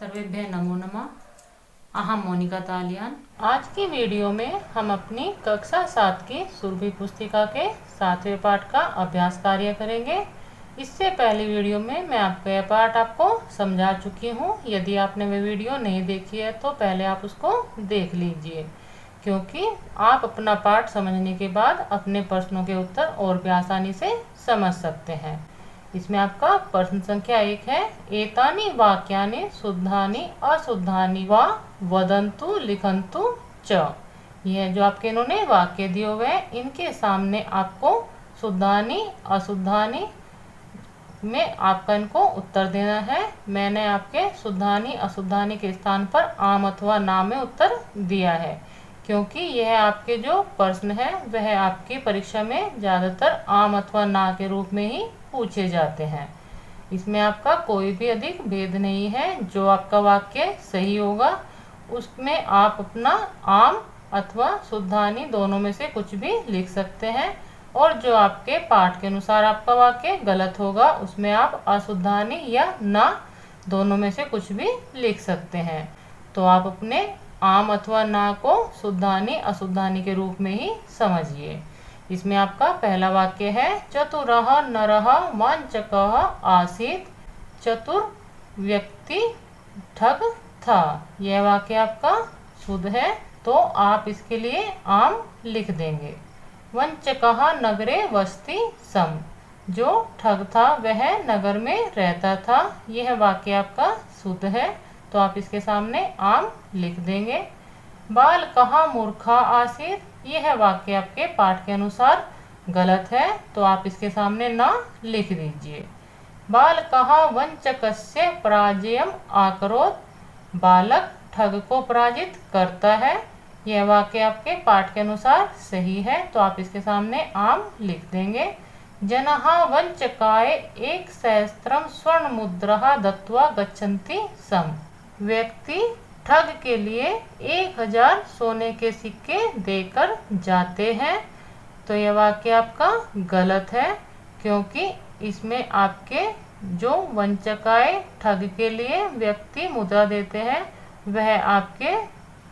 सर्वेभ्यः नमो नमः। अहम मोनिका तालियान। आज की वीडियो में हम अपनी कक्षा 7 की सुरभि पुस्तिका के 7वें पाठ का अभ्यास कार्य करेंगे। इससे पहली वीडियो में मैं आपको यह पाठ आपको समझा चुकी हूँ। यदि आपने वह वीडियो नहीं देखी है तो पहले आप उसको देख लीजिए, क्योंकि आप अपना पाठ समझने के बाद अपने प्रश्नों के उत्तर और भी आसानी से समझ सकते हैं। इसमें आपका प्रश्न संख्या 1 है, एतानि वाक्यानि शुद्धानि अशुद्धानि वा वदन्तु लिखन्तु च। यह जो आपके इन्होंने वाक्य दिए हुए हैं, इनके सामने आपको शुद्धानि अशुद्धानि में आपका इनको उत्तर देना है। मैंने आपके शुद्धानि अशुद्धानि के स्थान पर आम अथवा ना में उत्तर दिया है, क्योंकि यह आपके जो प्रश्न है वह आपकी परीक्षा में ज़्यादातर आम अथवा ना के रूप में ही पूछे जाते हैं। इसमें आपका कोई भी अधिक भेद नहीं है। जो आपका वाक्य सही होगा उसमें आप अपना आम अथवा शुद्धानि दोनों में से कुछ भी लिख सकते हैं, और जो आपके पाठ के अनुसार आपका वाक्य गलत होगा उसमें आप अशुद्धानि या ना दोनों में से कुछ भी लिख सकते हैं। तो आप अपने आम अथवा ना को शुद्धानि अशुद्धानि के रूप में ही समझिए। इसमें आपका पहला वाक्य है, चतुरः नरः वाञ्छकः आसीत्। चतुर व्यक्ति ठग था। यह वाक्य आपका शुद्ध है, तो आप इसके लिए आम लिख देंगे। वंचकः नगरे वसति सम। जो ठग था वह नगर में रहता था। यह वाक्य आपका शुद्ध है, तो आप इसके सामने आम लिख देंगे। बालकः मूर्खः आसीत्। यह वाक्य आपके पाठ के अनुसार गलत है, तो आप इसके सामने ना लिख दीजिए। बालकः वंचकस्य पराजयम् अकरोत्। बालक ठग को पराजित करता है। यह वाक्य आपके पाठ के अनुसार सही है, तो आप इसके सामने आम लिख देंगे। जनः वंचकाय 1,000 स्वर्णमुद्राः दत्त्वा गच्छन्ति सम। व्यक्ति ठग के लिए 1000 सोने के सिक्के देकर जाते हैं। तो यह वाक्य आपका गलत है, क्योंकि इसमें आपके जो वंचकाय ठग के लिए व्यक्ति मुद्रा देते हैं वह आपके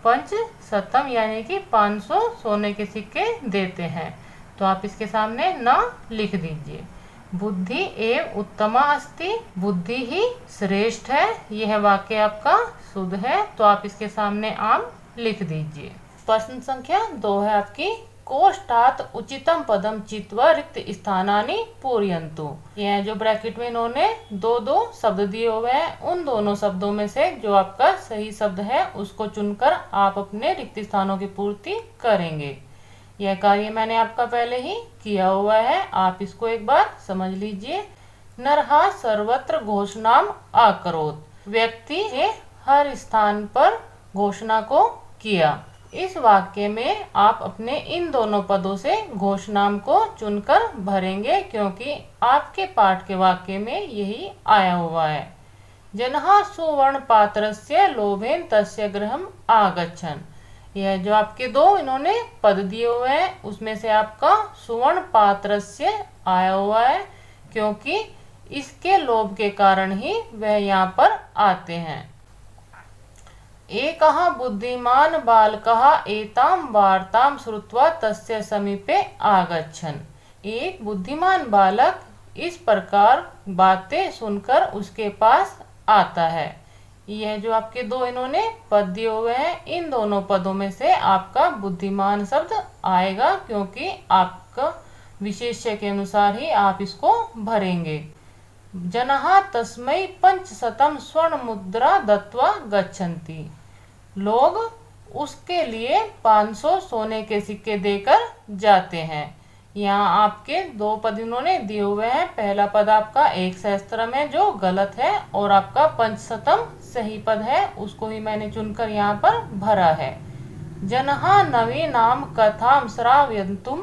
पंचशतम यानी कि 500 सोने के सिक्के देते हैं। तो आप इसके सामने ना लिख दीजिए। बुद्धि एव उत्तमा अस्ति। बुद्धि ही श्रेष्ठ है। यह वाक्य आपका शुद्ध है, तो आप इसके सामने आम लिख दीजिए। प्रश्न संख्या 2 है आपकी, कोष्ठात् उचितम पदम चित्वा रिक्त स्थानानि पूरयन्तु। यह जो ब्रैकेट में इन्होंने दो शब्द दिए हुए हैं, उन दोनों शब्दों में से जो आपका सही शब्द है उसको चुनकर आप अपने रिक्त स्थानों की पूर्ति करेंगे। यह कार्य मैंने आपका पहले ही किया हुआ है, आप इसको एक बार समझ लीजिए। नरः सर्वत्र घोषणाम अकरोत्। व्यक्ति ने हर स्थान पर घोषणा को किया। इस वाक्य में आप अपने इन दोनों पदों से घोषणाम को चुनकर भरेंगे, क्योंकि आपके पाठ के वाक्य में यही आया हुआ है। जनः सुवर्ण पात्रस्य लोभेन तस्य गृहम् आगच्छन्। यह जो आपके दो इन्होंने पद दिए हुए हैं उसमें से आपका सुवर्ण पात्र से आया हुआ है, क्योंकि इसके लोभ के कारण ही वह यहाँ पर आते हैं। एकः बुद्धिमान बालकः एतां वार्तां श्रुत्वा तस्य समीपे आगच्छन्। एक बुद्धिमान बालक इस प्रकार बातें सुनकर उसके पास आता है। यह जो आपके दो इन्होंने पद दिए हुए हैं, इन दोनों पदों में से आपका बुद्धिमान शब्द आएगा, क्योंकि आपका विशेष्य के अनुसार ही आप इसको भरेंगे। जनः तस्मै 500 स्वर्ण मुद्रा दत्त्वा गच्छन्ति। लोग उसके लिए 500 सोने के सिक्के देकर जाते हैं। यहाँ आपके दो पद इन्होंने दिए हुए हैं। पहला पद आपका 1 सहस्त्रम है जो गलत है, और आपका पंचशतम सही पद है, उसको ही मैंने चुनकर यहाँ पर भरा है। जनः नवीनां कथां श्रावयन्तुं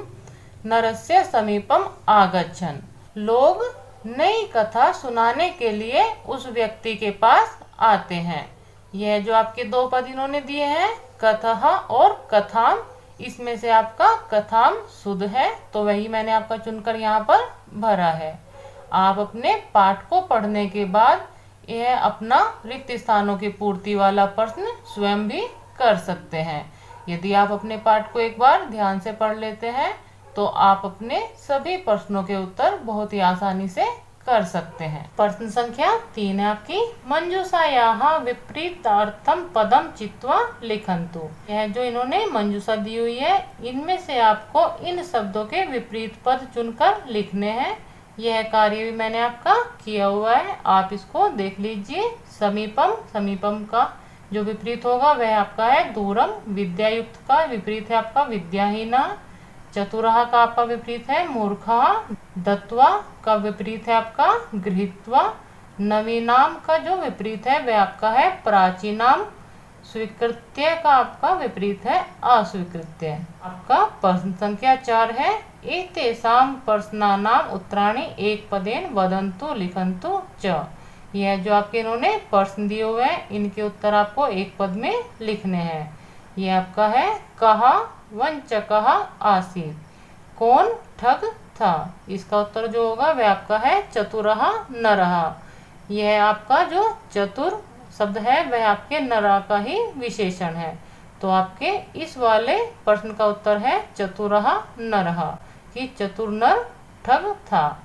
नरस्य समीपम आगच्छन्। लोग नई कथा सुनाने के लिए उस व्यक्ति के पास आते हैं। यह जो आपके दो पद इन्होंने दिए हैं, कथः और कथाम, इसमें से आपका कथाम शुद्ध है, तो वही मैंने आपका चुनकर यहाँ पर भरा है। आप अपने पाठ को पढ़ने के बाद यह अपना रिक्त स्थानों की पूर्ति वाला प्रश्न स्वयं भी कर सकते हैं। यदि आप अपने पाठ को एक बार ध्यान से पढ़ लेते हैं तो आप अपने सभी प्रश्नों के उत्तर बहुत ही आसानी से कर सकते हैं। प्रश्न संख्या 3 है आपकी, मंजूषायाः विपरीतार्थम पदम चित्वा लिखन्तु। यह जो इन्होंने मंजूषा दी हुई है, इनमें से आपको इन शब्दों के विपरीत पद चुनकर लिखने हैं। यह कार्य भी मैंने आपका किया हुआ है, आप इसको देख लीजिए। समीपम, समीपम का जो विपरीत होगा वह आपका है दूरम। विद्यायुक्त का विपरीत है आपका विद्याहीना। चतुरः का आपका विपरीत है मूर्खः। दत्वा का विपरीत है आपका गृहीत्वा। नवीनाम का जो विपरीत है वह आपका है प्राचीनाम। स्वीकृत्य का आपका विपरीत है अस्वीकृत्य। आपका प्रश्न संख्या 4 है, एतेषां प्रश्नानाम् उत्तराणि एक पदेन वदन्तु लिखन्तु च। यह जो आपके इन्होंने प्रश्न दिए हुए हैं, इनके उत्तर आपको एक पद में लिखने हैं। यह आपका है, कहा वंचकः आसीत्, कौन ठग था। इसका उत्तर जो होगा वह आपका है चतुरः नरः। यह आपका जो चतुर शब्द है वह आपके नरः का ही विशेषण है, तो आपके इस वाले प्रश्न का उत्तर है चतुरः नरः, कि चतुर नर ठग था।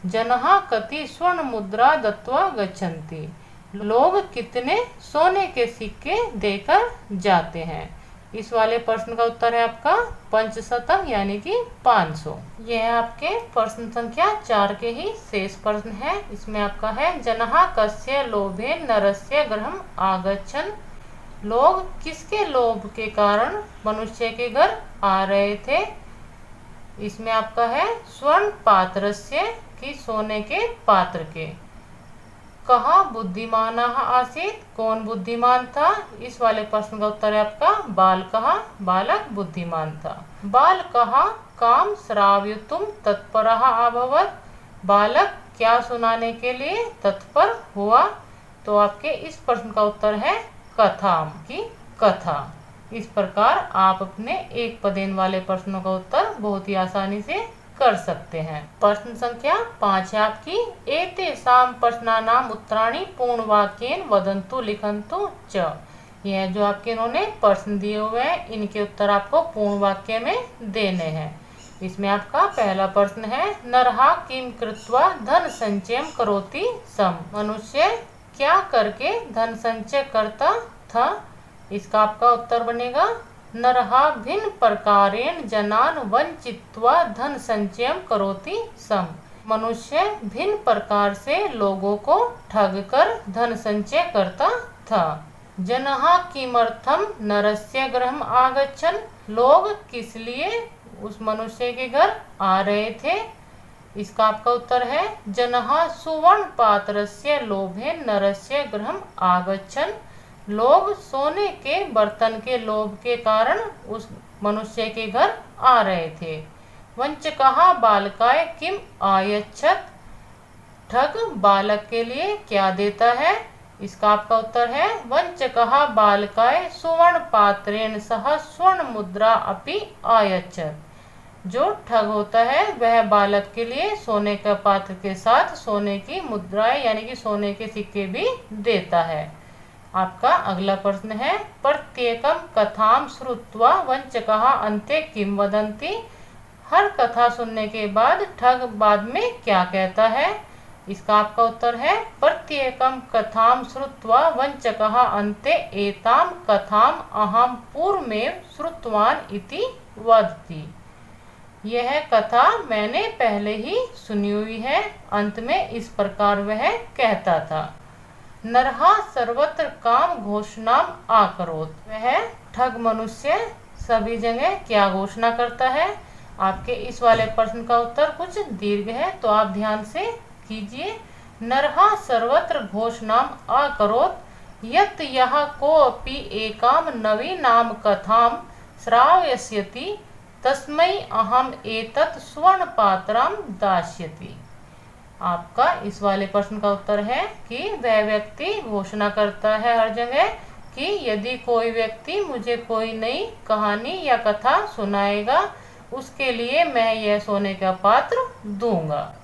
जनः कति स्वर्ण मुद्रा दत्वा गच्छन्ति, लोग कितने सोने के सिक्के देकर जाते हैं। इस वाले प्रश्न का उत्तर है आपका पंचशतम यानी कि 500। यह आपके प्रश्न संख्या 4 के ही शेष प्रश्न है। इसमें आपका है, जनः कस्य लोभेन नरस्य गृहम् आगच्छन्, लोग किसके लोभ के कारण मनुष्य के घर आ रहे थे। इसमें आपका है स्वर्ण पात्रस्य, कि सोने के पात्र के। कहा बुद्धिमानः आसीत्, कौन बुद्धिमान था। इस वाले प्रश्न का उत्तर है आपका बालकः, बालक बुद्धिमान था। बालकः काम श्रावयितुं तत्परः अभवत्, बालक क्या सुनाने के लिए तत्पर हुआ। तो आपके इस प्रश्न का उत्तर है कथाम, की कथा। इस प्रकार आप अपने एक पदेन वाले प्रश्नों का उत्तर बहुत ही आसानी से कर सकते हैं। प्रश्न संख्या 5 है आपकी, एतेषां प्रश्नानाम् उत्तराणि पूर्णवाक्येन वदन्तु लिखन्तु च। यह जो आपके इन्होंने प्रश्न दिए हुए हैं, इनके उत्तर आपको पूर्ण वाक्य में देने हैं। इसमें आपका पहला प्रश्न है, नरः किं कृत्वा धन संचयं करोति स्म, मनुष्य क्या करके धन संचय करता था। इसका आपका उत्तर बनेगा, नरः भिन्न प्रकारेण जनान् वंचित्वा धन संचयं करोति स्म, मनुष्य भिन्न प्रकार से लोगों को ठग कर धन संचय करता था। जनः किमर्थं नरस्य गृहम् आगच्छन्, लोग किस लिए उस मनुष्य के घर आ रहे थे। इसका आपका उत्तर है, जनः सुवर्ण पात्रस्य लोभेन नरस्य गृहम् आगच्छन्, लोग सोने के बर्तन के लोभ के कारण उस मनुष्य के घर आ रहे थे। वंचकः बालकाय किम आयच्छत्, ठग बालक के लिए क्या देता है। इसका आपका उत्तर है, वंचकः बालकाय सुवर्ण पात्रेण सह स्वर्ण मुद्रा अपि आयच्छत्, जो ठग होता है वह बालक के लिए सोने का पात्र के साथ सोने की मुद्राएं यानी कि सोने के सिक्के भी देता है। आपका अगला प्रश्न है, प्रत्येकम कथाम श्रुत्वा वंचकः अन्ते किम वदन्ति, हर कथा सुनने के बाद ठग बाद में क्या कहता है। इसका आपका उत्तर है, प्रत्येकम कथाम श्रुत्वा वंचकः अन्ते एताम कथाम अहम पूर्वमेव श्रुतवान इति वदति, यह कथा मैंने पहले ही सुनी हुई है। अंत में इस प्रकार वह कहता था। नरः सर्वत्र काम घोषणाम आकरोत, वह ठग मनुष्य सभी जगह क्या घोषणा करता है। आपके इस वाले प्रश्न का उत्तर कुछ दीर्घ है, तो आप ध्यान से कीजिए। नरः सर्वत्र घोषणाम आकरोत, यत् यः कोऽपि एकाम नवीनाम कथाम श्रावयस्यति तस्मै अहम एतत् स्वर्ण पात्रं दास्यति। आपका इस वाले प्रश्न का उत्तर है कि वह व्यक्ति घोषणा करता है हर जगह कि यदि कोई व्यक्ति मुझे कोई नई कहानी या कथा सुनाएगा, उसके लिए मैं यह सोने का पात्र दूंगा।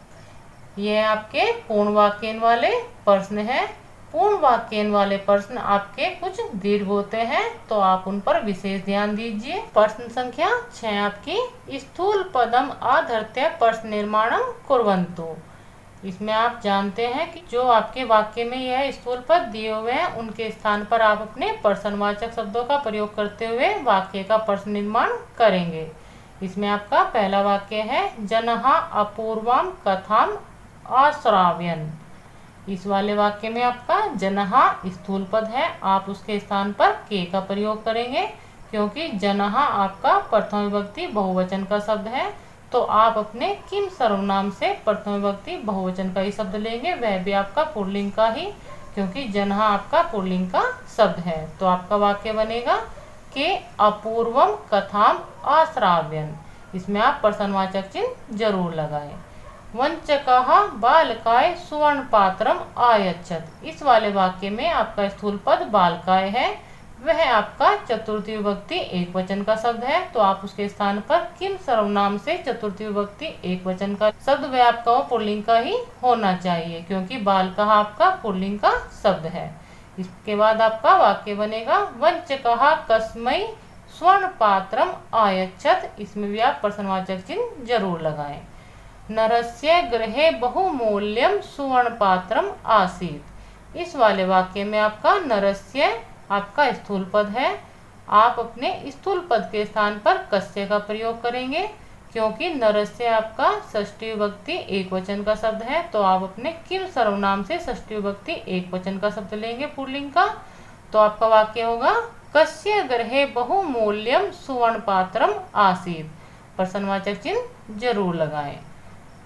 यह आपके पूर्ण वाक्य वाले प्रश्न है। पूर्ण वाक्यन वाले प्रश्न आपके कुछ दीर्घ होते हैं, तो आप उन पर विशेष ध्यान दीजिए। प्रश्न संख्या 6 आपकी, स्थूल पदम आधृत्य प्रश्न निर्माणम कुर्वन्तु। इसमें आप जानते हैं कि जो आपके वाक्य में यह स्थूल पद दिए हुए हैं, उनके स्थान पर आप अपने प्रश्नवाचक शब्दों का प्रयोग करते हुए वाक्य का प्रश्न निर्माण करेंगे। इसमें आपका पहला वाक्य है, जनहा अपूर्वाम कथाम आश्राव्यन। इस वाले वाक्य में आपका जनहा स्थूल पद है, आप उसके स्थान पर के का प्रयोग करेंगे, क्योंकि जनहा आपका प्रथम विभक्ति बहुवचन का शब्द है, तो आप अपने किम सर्वनाम से प्रथम विभक्ति बहुवचन का ही शब्द लेंगे, वह भी आपका पुल्लिंग का ही, क्योंकि जनहा आपका पुल्लिंग का शब्द है। तो आपका वाक्य बनेगा के अपूर्वम कथाम आश्राव्यन। इसमें आप प्रश्नवाचक चिन्ह जरूर लगाएं। वंचकः बालकाय सुवर्ण पात्रम आयच्छत। इस वाले वाक्य में आपका स्थूल पद बालकाय है, वह आपका चतुर्थी विभक्ति एक वचन का शब्द है, तो आप उसके स्थान पर किम सर्वनाम से चतुर्थी विभक्ति एक वचन का शब्द वह आपका पुल्लिंग का ही होना चाहिए, क्योंकि बालकः आपका पुल्लिंग का शब्द है। इसके बाद आपका वाक्य बनेगा, वंचकः कस्मै स्वर्ण पात्रम आयच्छत। इसमें भी आप प्रश्नवाचक चिन्ह जरूर लगाएं। नरस्य गृहे बहुमूल्यम सुवर्ण पात्रम आसीत्। इस वाले वाक्य में आपका नरस्य आपका स्थूल पद है, आप अपने स्थूल पद के स्थान पर कस्य का प्रयोग करेंगे, क्योंकि नरस्य आपका षष्ठी विभक्ति एक वचन का शब्द है, तो आप अपने किम सर्वनाम से षष्ठी विभक्ति एक वचन का शब्द लेंगे पुल्लिंग का। तो आपका वाक्य होगा, कस्य गृहे बहुमूल्यम सुवर्ण पात्रम आसीत्। प्रश्नवाचक चिन्ह जरूर लगाएं।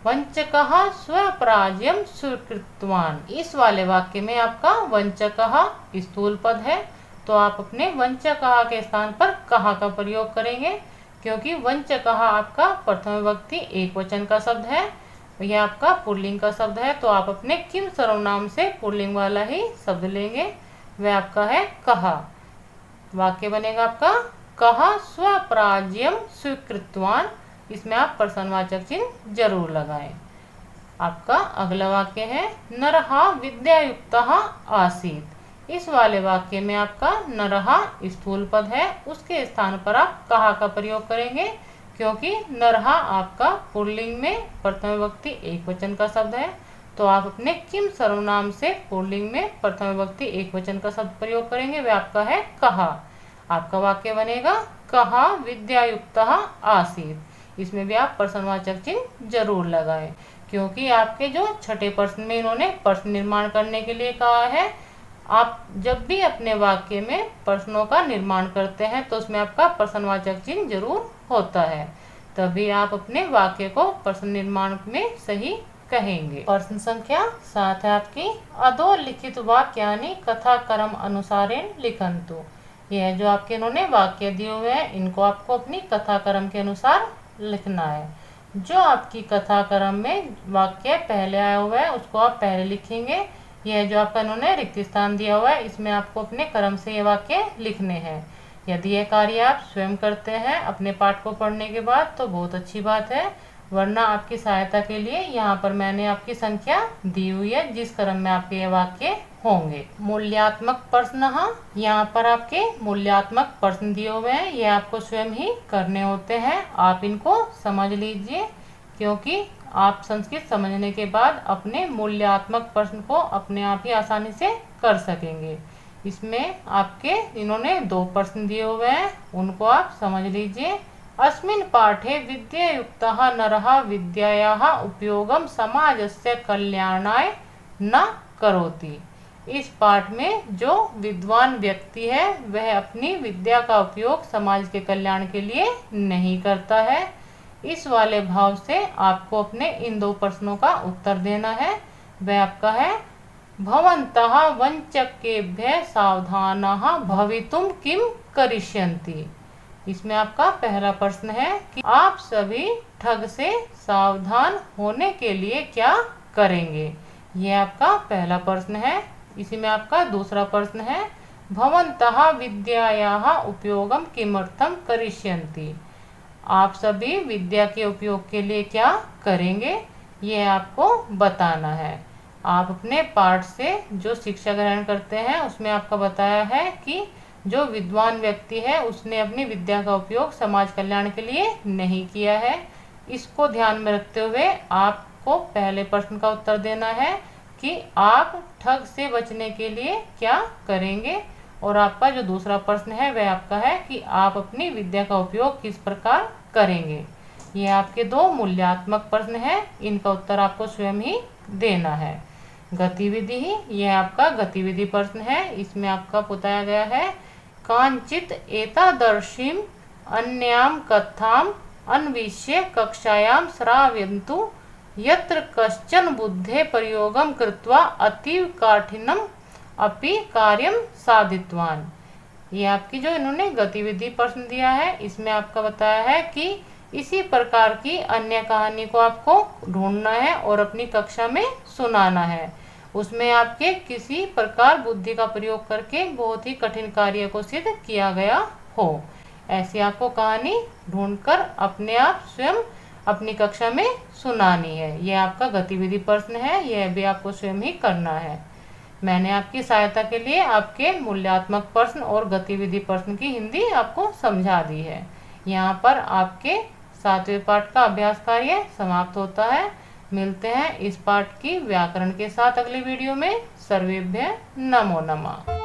वंचकः स्वपराजयम स्वीकृतवान। इस वाले वाक्य में आपका वंचकः स्थूल पद है, तो आप अपने वंचकः के स्थान पर कहा का प्रयोग करेंगे, क्योंकि वंचकः आपका प्रथम विभक्ति एक वचन का शब्द है, यह आपका पुल्लिंग का शब्द है, तो आप अपने किम सर्वनाम से पुल्लिंग वाला ही शब्द लेंगे, वह आपका है कहा। वाक्य बनेगा आपका, कहा स्वपराजयम स्वीकृतवान। इसमें आप प्रश्नवाचक चिन्ह जरूर लगाएं। आपका अगला वाक्य है, नरहा विद्यायुक्तः आसीत्। इस वाले वाक्य में आपका नरहा स्थूल पद है, उसके स्थान पर आप कहा का प्रयोग करेंगे, क्योंकि नरहा आपका पुल्लिंग में प्रथम विभक्ति एक वचन का शब्द है, तो आप अपने किम सर्वनाम से पुल्लिंग में प्रथम विभक्ति एक वचन का शब्द प्रयोग करेंगे, वह आपका है कहा। आपका वाक्य बनेगा, कहा विद्यायुक्तः आसीत्। इसमें भी आप प्रश्नवाचक चिन्ह जरूर लगाएं, क्योंकि आपके जो छठे प्रश्न में इन्होंने प्रश्न निर्माण करने के लिए कहा है। आप जब भी अपने वाक्य में प्रश्नों का निर्माण करते हैं, तो उसमें आपका प्रश्नवाचक चिन्ह जरूर होता है, तभी आप अपने वाक्य को प्रश्न निर्माण में सही कहेंगे। प्रश्न संख्या 7 है आपकी, अधोलिखित वाक्यानि कथाक्रम अनुसारेण लिखन्तु। यह जो आपके इन्होंने वाक्य दिए हुए हैं, इनको आपको अपनी कथाक्रम के अनुसार लिखना है। जो आपकी कथाक्रम में वाक्य पहले आया हुआ है, उसको आप पहले लिखेंगे। यह जो आपका इन्होंने रिक्त स्थान दिया हुआ है, इसमें आपको अपने क्रम से ये वाक्य लिखने हैं। यदि यह कार्य आप स्वयं करते हैं अपने पाठ को पढ़ने के बाद, तो बहुत अच्छी बात है, वरना आपकी सहायता के लिए यहाँ पर मैंने आपकी संख्या दी हुई है, जिस क्रम में आपके ये वाक्य होंगे। मूल्यात्मक प्रश्न, यहाँ पर आपके मूल्यात्मक प्रश्न दिए हुए हैं, ये आपको स्वयं ही करने होते हैं। आप इनको समझ लीजिए, क्योंकि आप संस्कृत समझने के बाद अपने मूल्यात्मक प्रश्न को अपने आप ही आसानी से कर सकेंगे। इसमें आपके इन्होंने 2 प्रश्न दिए हुए हैं, उनको आप समझ लीजिए। अस्मिन् पाठे विद्यायुक्तः नरः विद्यायाः उपयोगं समाजस्य कल्याणाय न करोति। इस पाठ में जो विद्वान व्यक्ति है, वह अपनी विद्या का उपयोग समाज के कल्याण के लिए नहीं करता है। इस वाले भाव से आपको अपने इन 2 प्रश्नों का उत्तर देना है। वह आपका है, भवन्तः वंचकेभ्यः सावधानः भवितुं किं करिष्यन्ति। इसमें आपका पहला प्रश्न है कि आप सभी ठग से सावधान होने के लिए क्या करेंगे। यह आपका पहला प्रश्न है। इसी में आपका दूसरा प्रश्न है, भवन्तः विद्यायाः उपयोगं किमर्थं करिष्यन्ति। आप सभी विद्या के उपयोग के लिए क्या करेंगे, यह आपको बताना है। आप अपने पाठ से जो शिक्षा ग्रहण करते हैं उसमें आपका बताया है कि जो विद्वान व्यक्ति है उसने अपनी विद्या का उपयोग समाज कल्याण के लिए नहीं किया है। इसको ध्यान में रखते हुए आपको पहले प्रश्न का उत्तर देना है कि आप ठग से बचने के लिए क्या करेंगे, और आपका जो दूसरा प्रश्न है वह आपका है कि आप अपनी विद्या का उपयोग किस प्रकार करेंगे। ये आपके दो मूल्यात्मक प्रश्न हैं, इनका उत्तर आपको स्वयं ही देना है। गतिविधि ही यह आपका गतिविधि प्रश्न है। इसमें आपका बताया गया है कांचित एतादर्शीम अन्याम कथाम अन्विष्य कक्षायाम श्रावयन्तु यत्र कश्चन बुद्धे प्रयोगम कृत्वा अतीव काठिन्यम अपि कार्यम साधितवान। ये आपकी जो इन्होंने गतिविधि प्रश्न दिया है, इसमें आपका बताया है कि इसी प्रकार की अन्य कहानी को आपको ढूंढना है और अपनी कक्षा में सुनाना है। उसमें आपके किसी प्रकार बुद्धि का प्रयोग करके बहुत ही कठिन कार्य को सिद्ध किया गया हो, ऐसी आपको कहानी ढूंढकर अपने आप स्वयं अपनी कक्षा में सुनानी है। यह आपका गतिविधि प्रश्न है, यह भी आपको स्वयं ही करना है। मैंने आपकी सहायता के लिए आपके मूल्यात्मक प्रश्न और गतिविधि प्रश्न की हिंदी आपको समझा दी है। यहाँ पर आपके 7वें पाठ का अभ्यास कार्य समाप्त होता है। मिलते हैं इस पाठ की व्याकरण के साथ अगली वीडियो में। सर्वेभ्यः नमो नमः।